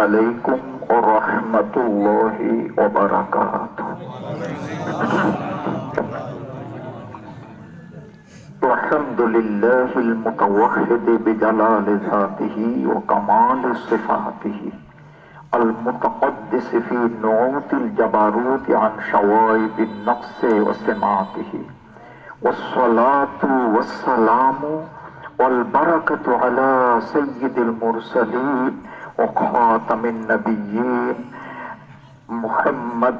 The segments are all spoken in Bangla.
عليكم ورحمة الله وبركاته. الحمد لله المتوحد بجلال ذاته وكمال صفاته، المتقدس في نعوت الجبروت عن شوائب النقص وسماته، والصلاة والسلام والبركة على سيد المرسلين وخاتم النبيين محمد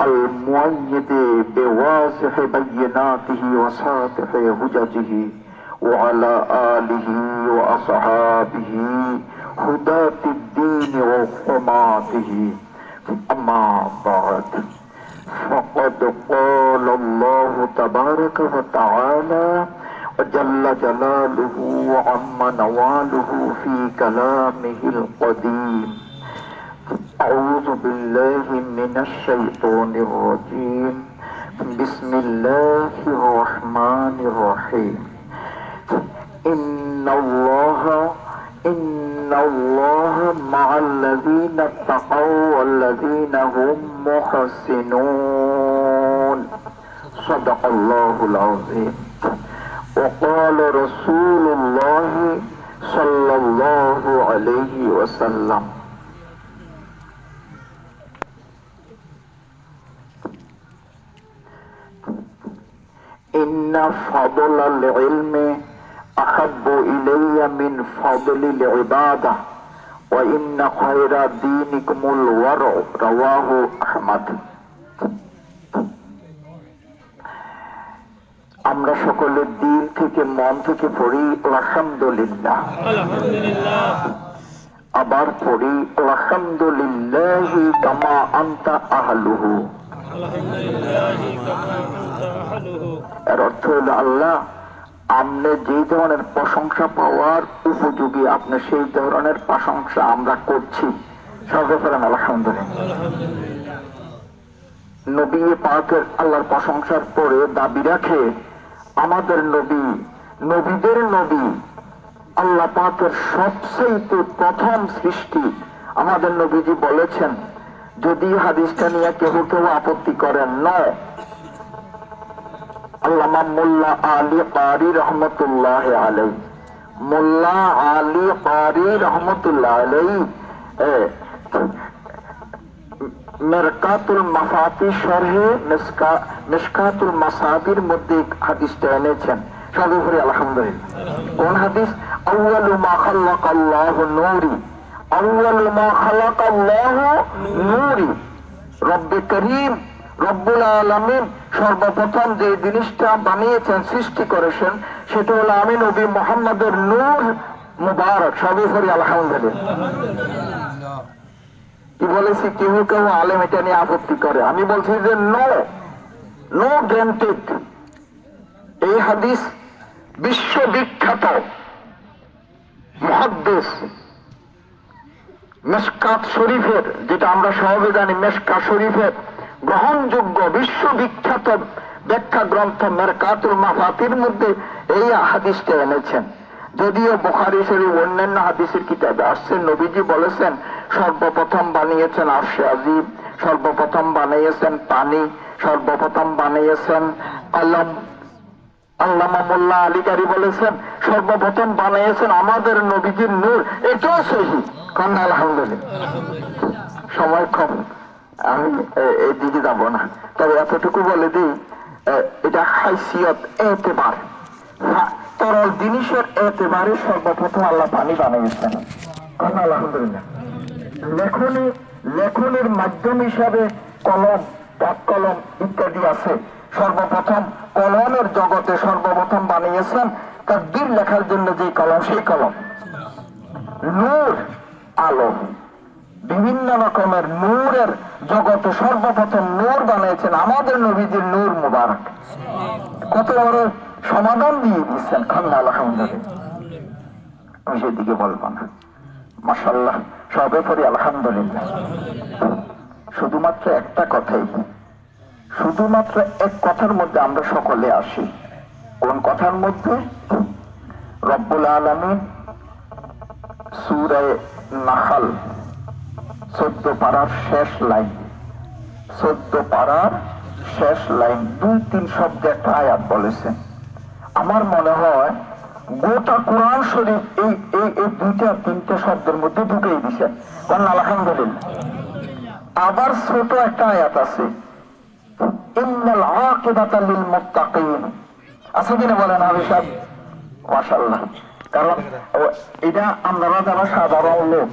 المؤيد بواضح بيناته وساطع حججه، وعلى آله وأصحابه هداة الدين وحماته. أما بعد، فقد قال الله تبارك وتعالى وجل جلاله وعم نواله في كلامه القديم: أعوذ بالله من الشيطان الرجيم، بسم الله الرحمن الرحيم. إن الله مع الذين اتقوا والذين هم محسنون. صدق الله العظيم. وقال رسول الله صلى الله عليه وسلم: إن فضل العلم أحب إلي من فضل العبادة وإن خير دينكم الورع. رواه أحمد. আমরা সকলের দিল থেকে মন থেকে পড়ি আলহামদুলিল্লাহ, আবার পড়ি আলহামদুলিল্লাহি কামা আনতা আহলুহু। এর অর্থ হলো, আল্লাহ আপনি যে ধরনের প্রশংসা পাওয়ার উপযোগী আপনি সেই ধরনের প্রশংসা আমরা করছি। সর্বপ্রথম আলহামদুলিল্লাহ। নবী পাকের আল্লাহর প্রশংসার পরে দাবি রাখে আমাদের নবী, নবীদের নবী, আল্লাহ পাকের সবচেয়ে প্রথম সৃষ্টি। আমাদের নবীজি বলেছেন, যদি হাদিসটা নিয়ে কেউ আপত্তি করেন নয়, আল্লামা মোল্লা আলী কারি রহমতুল্লাহ আলাই, মোল্লা আলী কারি রহমতুল্লাহ আলাই মেরকাতুল মাফাতি শরহে মিশকাতুল মাসাবির মধ্যে হাদিসটা এনেছেন। সর্বোপরি আলহামদুলিল্লাহ। কোন হাদিস? আউয়ালু মা খালাকাল্লাহু নূরি, আউয়ালু মা খালাকাল্লাহু নূরি। রব্বে করিম রব্বুল আলামিন সর্বপ্রথম যে জিনিসটা বানিয়েছেন, সৃষ্টি করেছেন, সেটা হলো আমি নবী মুহাম্মদের নূর মুবারক। সর্বোপরি আলহামদুলিল্লাহ। কি বলেছি? কেউ কেউ আলেম এটা নিয়ে আপত্তি করে, আমি বলছি যে নো গ্রান্টেড। এই হাদিস বিশ্ববিখ্যাত মুহাদ্দিস মিশকাত শরীফের, যেটা আমরা সহজে জানি মিশকাত শরীফের গ্রহণযোগ্য বিশ্ববিখ্যাত ব্যাখ্যা গ্রন্থ মেরকাতুল মাফাতির মধ্যে এই হাদিসটা এনেছেন। যদিও বুখারী শরীফ অন্যান্য হাদিসের কিতাবে আসছে, নবীজি বলেছেন সর্বপ্রথম বানিয়েছেন আরশে আজিম, সর্বপ্রথম বানিয়েছেন পানি, সর্বপ্রথম বানিয়েছেন কলম। আল্লামা মোল্লা আলী কারি বলেছেন সর্বপ্রথম বানিয়েছেন আমাদের নবীজির নূর। এটাও সহি। কারণ আলহামদুলিল্লাহ। সময় কম, আমি এই দিকে যাব না, তবে এতটুকু বলে দিই, এটা হাইসিয়ত এতেবার, তরল জিনিসের এতেবারে সর্বপ্রথম আল্লাহ পানি বানিয়েছেন। কারণ আলহামদুলিল্লাহ। লেখনের মাধ্যম হিসাবে কলম, ডাক কলম ইত্যাদি আছে। সর্বপ্রথম কলমের জগতে সর্বপ্রথম বানিয়েছেন তাকদীর লেখার জন্য যে কলম, সেই কলম। নূর, আলো, বিভিন্ন রকমের নূরের জগতে সর্বপ্রথম নূর বানিয়েছেন আমাদের নবীজির নূর মুবারক। কত বড় সমাধান দিয়ে দিচ্ছেন। খান্না আলহামদুলিল্লাহ। আমি সেদিকে বলবো না, মাশাআল্লাহ। সবে পড়ি আলহামদুলিল্লাহ। শুধুমাত্র একটা কথাই, শুধুমাত্র এক কথার মধ্যে আমরা সকলে আসি। কোন কথার মধ্যে? রব্বুল আলামিন সূরা নাহল 14 পারার শেষ লাইন, 14 পারার শেষ লাইন 2-3 শব্দ একটা আয়াত বলেছেন। আমার মনে হয় গোটা কোরআন শরীফ এই এই এই 2-3 শব্দের মধ্যে ঢুকেই দিছেন। আলহামদুলিল্লাহ। আবার ছোট একটা আয়াত আছে, ইন্নাল আকিবাতা লিল মুত্তাকিন, আছে কিনা বলেন হাবিব সাহেব? মাশাআল্লাহ। কারণ এটা আমরা যারা সাধারণ লোক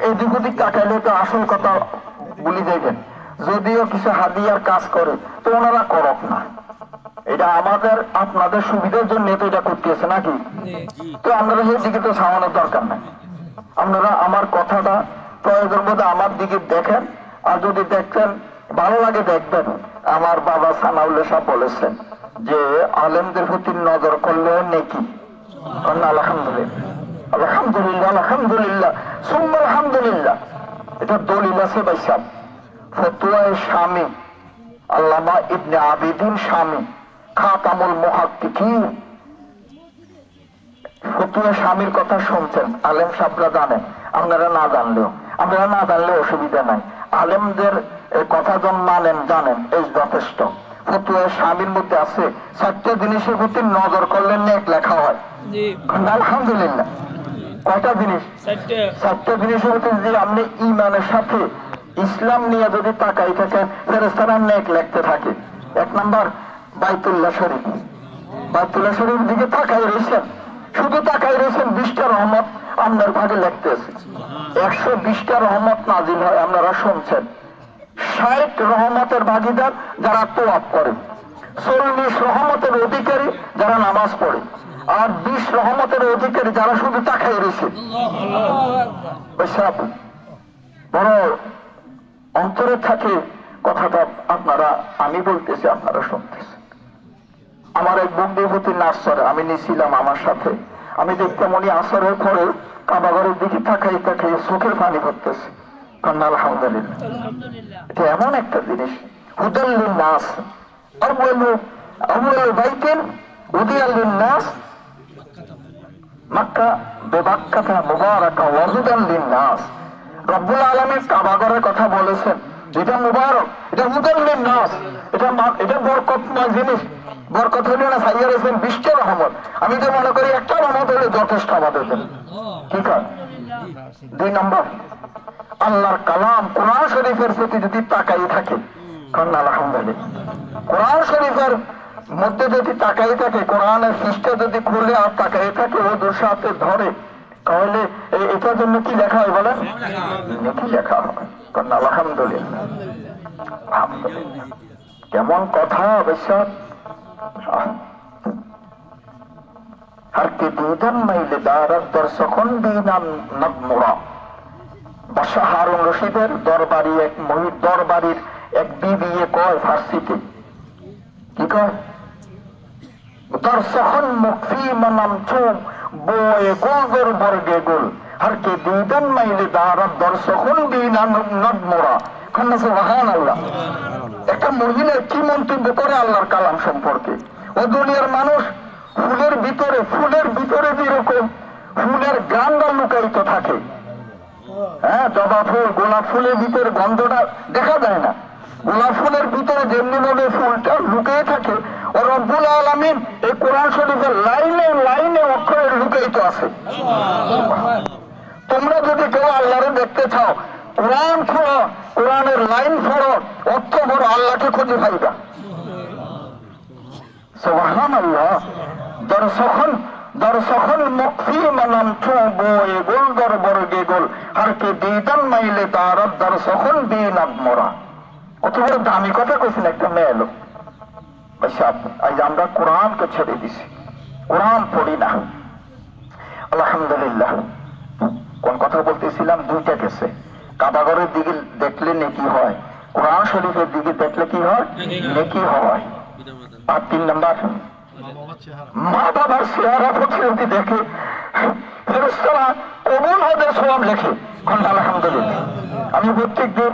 এদিক ওদিক তাকাইলে তো আসল কথা ভুলে যাইবেন। যদিও কিছু হাদিয়ার কাজ করে তো ওনারা করক না, এটা আমাদের আপনাদের সুবিধার জন্য তো এটা করতেছে নাকি? তো আপনারা সেই দিকে তো সামানোর দরকার নাই। আপনারা আমার কথাটা প্রয়োজন বোধ আমার দিকে দেখেন, আর যদি দেখছেন ভালো লাগে দেখবেন। আমার বাবা সানাউল্লাহ সাহেব বলেছেন যে আলেমদের প্রতি নজর করলে নেকি। আলহামদুলিল্লাহ, আলহামদুলিল্লাহ, আলহামদুলিল্লাহ, সুম্মা আলহামদুলিল্লাহ। এটা দলিল আছে ভাই সাহেব, ফতোয়ায়ে শামী, আল্লামা ইবনে আবিদিন শামী, খাতামুল মুহাক্কিকিন। ফতোয়া শামীর কথা শুনছেন, আলেম সাহেবরা জানেন, আপনারা না জানলেও অসুবিধা নাই। আলেমদের কথা যখন মানেন জানেন এই যথেষ্ট। ফতোয়া শামীর মধ্যে আছে 4টা জিনিসের প্রতি নজর করলে নেক লেখা হয়। আলহামদুলিল্লাহ। কয়টা জিনিস? 4টা জিনিসের প্রতি যদি আপনি ঈমানের সাথে ইসলাম নিয়ে যদি তাকাই থাকেন, ফেরেশতারা নেক লিখতে থাকে। 1 নাম্বার বাইতুল্লাহ শরীফ। বাইতুল্লাহ শরীফের দিকে তাকাই রয়েছেন, শুধু তাকাই রয়েছেন, 20টা রহমত আপনার ভাগে লিখতেছে। 120টা রহমত নাজিল হয়, আপনারা শুনছেন। 60 রহমতের ভাগিদার যারা তোয়াব করে, 40 রহমতের অধিকারী যারা নামাজ পড়ে, আর 20 রহমতের অধিকারী যারা শুধু তাকাই রয়েছে। বড় অন্তরে থাকে কথাটা, আপনারা আমি বলতেছি আপনারা শুনতেছেন। আমার এক বন্ধুপতি নার্সারে আমি নিয়েছিলাম আমার সাথে, আমি দেখতাম উনি আসরের পরে কাবাঘরের দিকে তাকাই তাকাই চোখের পানি পড়তেছে। আলহামদুলিল্লাহ, এটা এমন একটা জিনিস। হুদাল্লিন নাস আউয়ালু বাইতিন উদিয়াল্লিন নাস মাক্কা বিবাক্কাতা মুবারাকা ওয়া হুদাল্লিন নাস। রব্বুল আলামিন কাবাঘরের কথা বলেছেন, এটা মুবারক, এটা হুদাল্লিন নাস, এটা বরকতময় জিনিস। বরকত হইল না সাইয়া রয়েছেন 20টা রহমত। আমি তো মনে করি একটা রহমত হলে যথেষ্ট আমাদের জন্য। ঠিক আছে। 2 নম্বর, আল্লাহর কালাম কোরআন শরীফের প্রতি যদি তাকাই থাকে, কারণ আলহামদুলিল্লাহ কোরআন শরীফের মধ্যে যদি তাকাই থাকে, কোরআনের পৃষ্ঠা যদি খুলে আর তাকাই থাকে, ও দুঃসাথে ধরে, তাহলে এটার জন্য কি লেখা হয় বলেন? কি লেখা হয়? কারণ আলহামদুলিল্লাহ। কেমন কথা অবশ্য। হারকে দুইদান মাইলে দারাত দর্শখন দিনাম নগমুরা। বাদশাহ হারুন রশিদের দরবারির এক বিবিয়ে কয় ফার্সিতে, কি কয়? দর্শখন মুখফি মানাম চুম বয়ে গোলগর বর্গে গোল, হারকে দুইদান মাইলে দারাত দর্শখন দিনাম নগমুরা। খান্না সুবহানাল্লাহ। একটা মহিলা কি মন্তব্য করে আল্লাহর কালাম সম্পর্কে? ও দুনিয়ার মানুষ, ফুলের ভিতরে যেরকম ফুলের গান্ধ লুকায়িত থাকে, হ্যাঁ, জবা ফুল, গোলাপ ফুলের ভিতরে গন্ধটা দেখা যায় না, গোলাপ ফুলের ভিতরে যেমনি ভাবে ফুলটা লুকিয়ে থাকে, ও রব্বুল আলামিন এই কোরআন শরীফের লাইনে লাইনে অক্ষরে লুকায়িত আছে। তোমরা যদি কেউ আল্লাহরে দেখতে চাও, কোরআন পড়ো, কোরআনের লাইন পড়ো, অর্থ পড়ো, আল্লাহকে খুঁজে পাইবা। সুবহানাল্লাহ। দর্শখন মুখফি মানাম বয়ে গোল দর বর্গে গোল, হারকে দিদান মাইলে দারাত দর্শখন দিন আত্মরা। কত বড় দামি কথা কইছেন একটা মেয়ে লোক। আজ আমরা কোরআনকে ছেড়ে দিছি, কোরআন পড়ি না। আলহামদুলিল্লাহ। কোন কথা বলতেছিলাম? 2টা গেছে। কাবাঘরের দিকে দেখলে নেকি হয়, কোরআন শরীফের দিকে দেখলে কি হয়? নেকি হয়। আর 3 নাম্বার, মা বাবার চেহারা প্রতি দেখে ফেরেশতারা কবুল হতে সওয়াব লেখে। আলহামদুলিল্লাহ। আমি প্রত্যেক দিন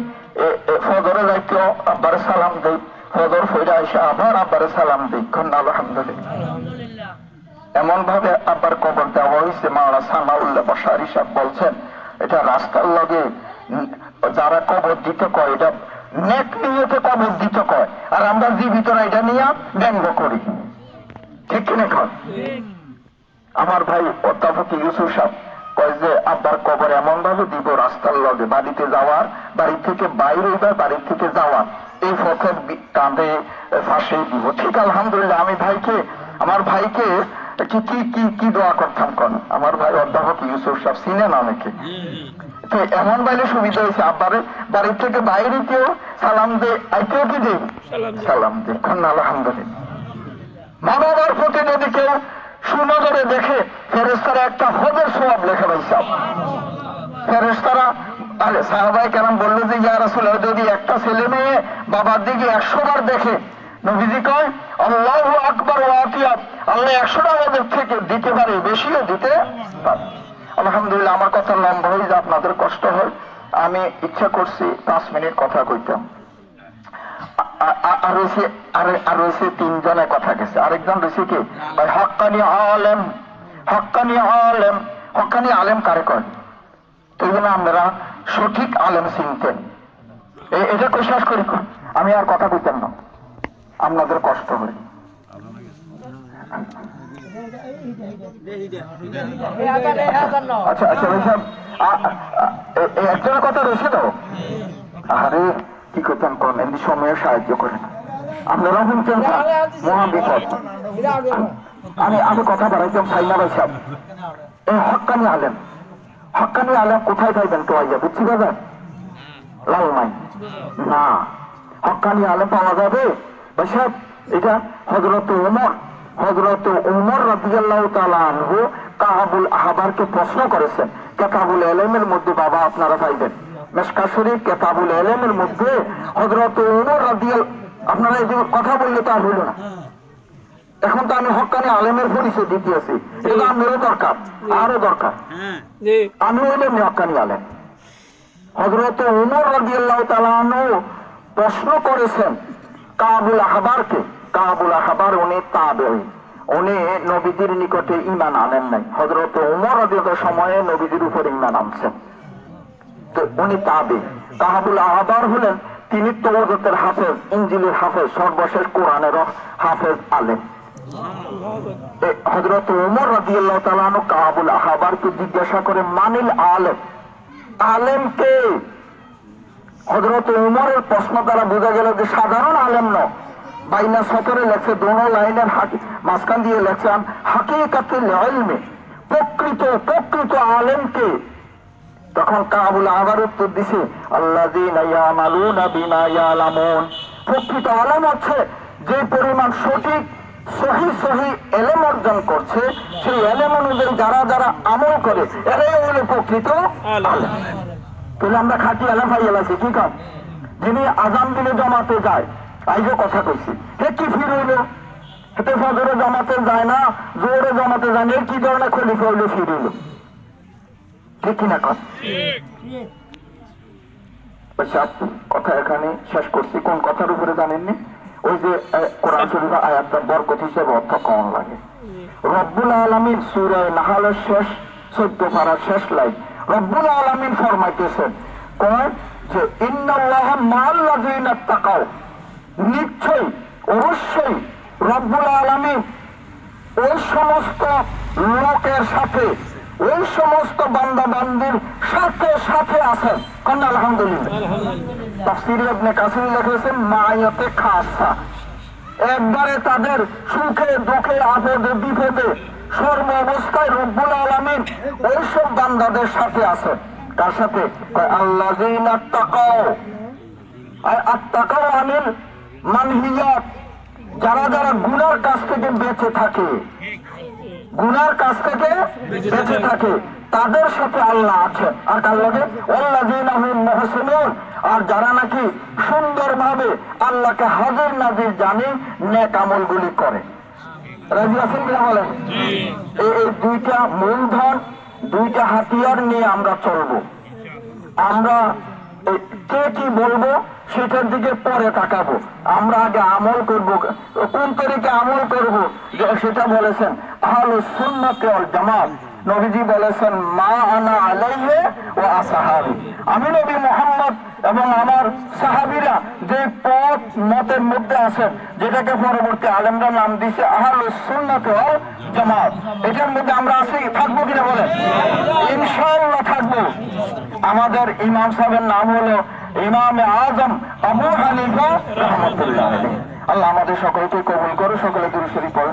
ফজরে যাইতে আব্বারে সালাম দেই, ফজর ফইরা এসে আবার আব্বারে সালাম দিই। আলহামদুলিল্লাহ। এমন ভাবে আব্বার কবর দেওয়া হয়েছে, মাওলানা সানাউল্লাহ বশারী সাহেব বলছেন এটা রাস্তার লগে যারা কবর দিতে কয় এটা নেক নিয়তে কবর দিতে কয়, আর আমরা জীবিতরা এটা নিয়ে ব্যঙ্গ করি, ঠিক কিনা কর? আমার ভাই অধ্যাপক ইউসুফ সাহেব কয় যে আব্বার কবর এমন ভাবে দিব রাস্তার লগে, বাড়িতে যাওয়ার, বাড়ি থেকে বাইরে বা বাড়ি থেকে যাওয়া এই পথের কাঁধে ফাঁসেই দিব। ঠিক আলহামদুলিল্লাহ। আমি আমার ভাইকে কি কি কি কি দোয়া করতাম কোন, আমার ভাই অধ্যাপক ইউসুফ সাহেব চিনেন অনেকে, তো এমন বাইরে সুবিধা হয়েছে আব্বারে বাড়ি থেকে বাইরে কেউ সালাম দে, আইতেও কি দেব সালাম দে, আলহামদুলিল্লাহ। মা বাবার প্রতি যদি কেউ সুনজরে দেখে ফেরেশতারা একটা হজের সওয়াব লেখা পাইছে। ফেরেশতারা আরে সাহাবায়ে কেরাম বলল যে ইয়া রাসূলুল্লাহ যদি একটা ছেলে মেয়ে বাবার দিকে 100 বার দেখে, নবীজি কয় আল্লাহু আকবার ওয়া আতিয়াব, আল্লাহ 100টা হজের থেকে দিতে পারে, বেশিও দিতে পারে। আলহামদুলিল্লাহ। আমার কথা লম্বা হয়ে যায়, আপনাদের কষ্ট হয়, আমি ইচ্ছা করছি 5 মিনিট কথা কইতাম। আর রয়েছে 3 জনের কথা গেছে, আরেকজন রয়েছে কি ভাই হক্কানি আলেম। হক্কানি আলেম, হক্কানি আলেম কারে কয়? তো আমরা সঠিক আলেম চিনতেন, এটা বিশ্বাস করি। আমি আর কথা কইতাম না, আপনাদের কষ্ট হয়। আচ্ছা আচ্ছা ভাই সাহেব, একজনের কথা রয়েছে তো, আরে কি করতাম কোন এমনি সময়ে সাহায্য করেন আপনারা শুনছেন মহাবিপদ। আমি কথা বাড়াইতাম সাইনা ভাই সাহেব, এই হক্কানি আলেম, হক্কানি আলেম কোথায় পাইবেন তো আইয়া বুঝছি বাজার লালমাই না, হক্কানি আলেম পাওয়া যাবে ভাই সাহেব। এটা হযরত ওমর রাদিয়াল্লাহু তাআলা আনহু কাবুল আহবারকে প্রশ্ন করেছেন, কিতাবুল ইলমের মধ্যে বাবা আপনারা পাইবেন মিশকাত শরীফ কিতাবুল ইলমের মধ্যে হযরত ওমর রাদিয়াল্লাহু, আপনারা এই যে কথা বললে তো আর হইল না। এখন তো আমি হক্কানি আলেমের পরিচয় দিতেছি, এটা আমারও দরকার, আরো দরকার। আমি হইলাম হক্কানি আলেম। হযরত ওমর রাদিয়াল্লাহু তাআলা আনহু প্রশ্ন করেছেন কাবুল আহবারকে। কাবুল আহবার উনি তাবেঈ, উনি নবীজির নিকটে ঈমান আনেন নাই। হযরত ওমর রাদিয়াল্লাহু সময়ে নবীজির উপর ঈমান আনছেন, তো উনি তাবেঈ। কাবুল আহবার হলেন তিনি তাওরাতের হাফেজ, ইনজিলের হাফেজ, সর্বশেষ কোরআনের হাফেজ আলেম। হযরত ওমর রাদিয়াল্লাহু তাআলা আনহু কাবুল আহবারকে জিজ্ঞাসা করে মানিল আলেম, আলেম কে? হযরত ওমরের প্রশ্ন দ্বারা বোঝা গেল যে সাধারণ আলেম নয়। বাইনা সতরে লেখছে, দোনো লাইনের মাঝখান দিয়ে লেখছেন হাকিকাতুল ইলমি, প্রকৃত আলেমকে। তখন কাবুল আহবার উত্তর দিছে আল্লাযীনা ইয়ামালুনা বিমা ইয়ালামুন, প্রকৃত আলেম হচ্ছে যে পরিমাণ সঠিক সহি ইলম অর্জন করছে, সেই ইলম অনুযায়ী যারা আমল করে, এরাই হলো প্রকৃত আলেম। তাহলে আমরা খাঁটি আলেম পাইয়া লাগছি কি কাম? যিনি আজান দিলে জমাতে যায়, আইজো কথা কইছি, হে কি ফির হইল, হেতে ফজরে জমাতে যায় না, জোরে জমাতে যায় না, কি ধরনের খলিফা হইলো ফির হইল, ঠিক কিনা কর? কথা এখানে শেষ করছি। কোন কথার উপরে জানেননি? ওই যে কোরআন শরীফের আয়াতটার বরকত হিসেবে অর্থ কেমন লাগে। রব্বুল আলামিন সূরা নাহলের শেষ 14 পারার শেষ লাইন রব্বুল আলামিন ফরমাইতেছেন, কয় যে ইন্নাল্লাহা মাআল্লাযীনা তাকাও, নিশ্চয়ই অবশ্যই রব্বুল আলামিন ওই সমস্ত লোকের সাথে, ওই সমস্ত বান্দা বান্দির সাথে আছেন। কোন আলহামদুলিল্লাহ। তাফসীরে ইবনে কাসির লিখেছেন মায়াতে খাসা, একবারে তাদের সুখে দুঃখে আপদে বিপদে সর্ব অবস্থায় রব্বুল আলামিন ওই সব বান্দাদের সাথে আছেন। তার সাথে আল্লাযীনা তাকাও, আর আত্তাকাও আনিল মানহিয়াত, যারা গুনার কাছ থেকে বেঁচে থাকে, গুনার কাছ থেকে বেঁচে থাকে, তাদের সাথে আল্লাহ আছেন। আর কার লগে? আল্লাযীনা হুম মুহসিনুন, আর যারা নাকি সুন্দরভাবে আল্লাহকে হাজির নাজির জানে, নেক আমলগুলি করে। রাজি আছেন কিনা বলেন? এই দুইটা মূলধন, দুইটা হাতিয়ার নিয়ে আমরা চলবো। আমরা কে কি বলবো সেটার দিকে পরে তাকাবো। আমরা আগে আমল করব, কোন তরিকে আমল করব সেটা বলেছেন আহলুস সুন্নাত ওয়াল জামাত। নবীজি বলেছেন মা আনা আলাইহি ওয়া আসহাবি, আমি নবী মুহাম্মদ এবং আমার সাহাবীরা যে পথ মতের মধ্যে আছেন, যেটাকে পরবর্তী আলেমরা নাম দিয়েছে আহলুস সুন্নাত ওয়াল জামাত, এটার মধ্যে আমরা আছি, থাকবো কিনা বলেন? ইনশাআল্লাহ থাকবো। আমাদের ইমাম সাহেবের নাম হলো ইমামে আজম আবু হানিফা রাহমাতুল্লাহ আলাইহি। আল্লাহ আমাদের সকলকে কবুল করো। সকলে দুরূদ শরীফ পড়ো।